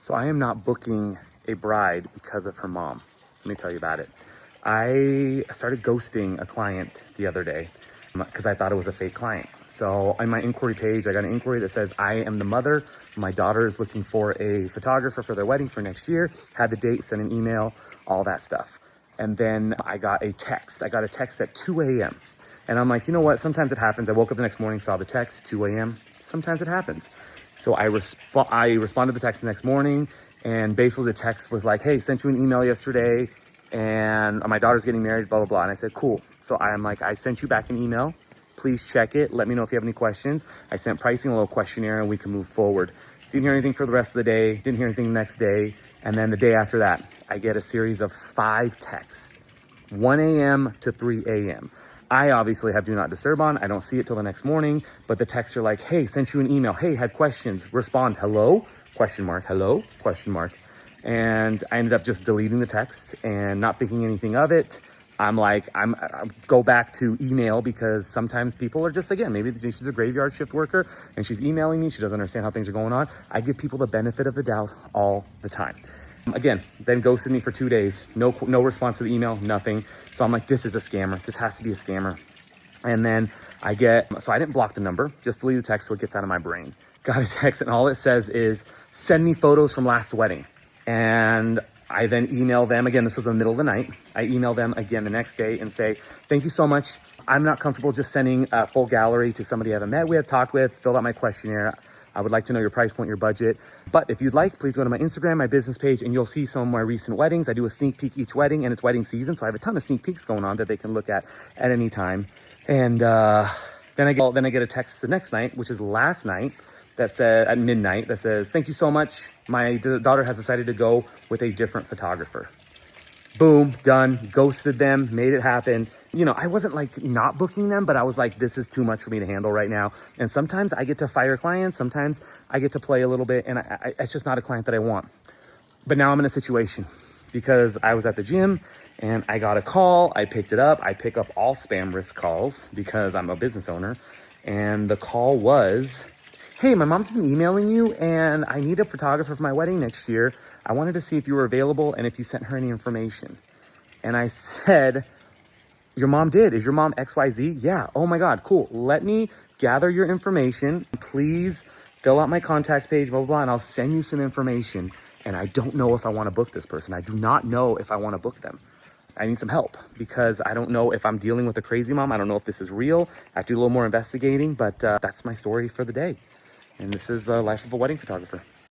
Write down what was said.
So I am not booking a bride because of her mom. Let me tell you about it. I started ghosting a client the other day because I thought it was a fake client. So on my inquiry page, I got an inquiry that says, I am the mother. My daughter is looking for a photographer for their wedding for next year. Had the date, sent an email, all that stuff. And then I got a text. I got a text at 2 a.m. And I'm like, you know what? Sometimes it happens. I woke up the next morning, saw the text, 2 a.m. Sometimes it happens. So I responded to the text the next morning, and basically the text was like, hey, sent you an email yesterday, and my daughter's getting married, blah, blah, blah. And I said, cool. So I'm like, I sent you back an email. Please check it. Let me know if you have any questions. I sent pricing, a little questionnaire, and we can move forward. Didn't hear anything for the rest of the day. Didn't hear anything the next day. And then the day after that, I get a series of 5 texts, 1 a.m. to 3 a.m. I obviously have do not disturb on. I don't see it till the next morning, but the texts are like, hey, sent you an email. Hey, had questions. Respond, hello, question mark, hello, question mark. And I ended up just deleting the text and not thinking anything of it. I'm like, I go back to email because sometimes people are just, again, maybe she's a graveyard shift worker and she's emailing me. She doesn't understand how things are going on. I give people the benefit of the doubt all the time. Again, then ghosted me for 2 days. No response to the email, nothing. So I'm like, this is a scammer. This has to be a scammer. And then so I didn't block the number, just delete the text so it gets out of my brain. Got a text and all it says is, send me photos from last wedding. And I then email them again. This was in the middle of the night. I email them again the next day and say, thank you so much. I'm not comfortable just sending a full gallery to somebody I haven't met with, talked with, filled out my questionnaire. I would like to know your price point, your budget. But if you'd like, please go to my Instagram, my business page, and you'll see some of my recent weddings. I do a sneak peek each wedding, and it's wedding season. So I have a ton of sneak peeks going on that they can look at any time. And then I get a text the next night, which is last night, that said at midnight, that says, thank you so much. My daughter has decided to go with a different photographer. Boom, done, ghosted them, made it happen. You know, I wasn't like not booking them, but I was like, this is too much for me to handle right now. And sometimes I get to fire clients. Sometimes I get to play a little bit, and it's just not a client that I want. But now I'm in a situation because I was at the gym and I got a call. I picked it up. I pick up all spam risk calls because I'm a business owner. And the call was, hey, my mom's been emailing you and I need a photographer for my wedding next year. I wanted to see if you were available and if you sent her any information. And I said, your mom did. Is your mom XYZ? Yeah. Oh my God, cool. Let me gather your information. Please fill out my contact page, blah, blah, blah, and I'll send you some information. And I don't know if I want to book this person. I do not know if I want to book them. I need some help because I don't know if I'm dealing with a crazy mom. I don't know if this is real. I have to do a little more investigating, but that's my story for the day. And this is the life of a wedding photographer.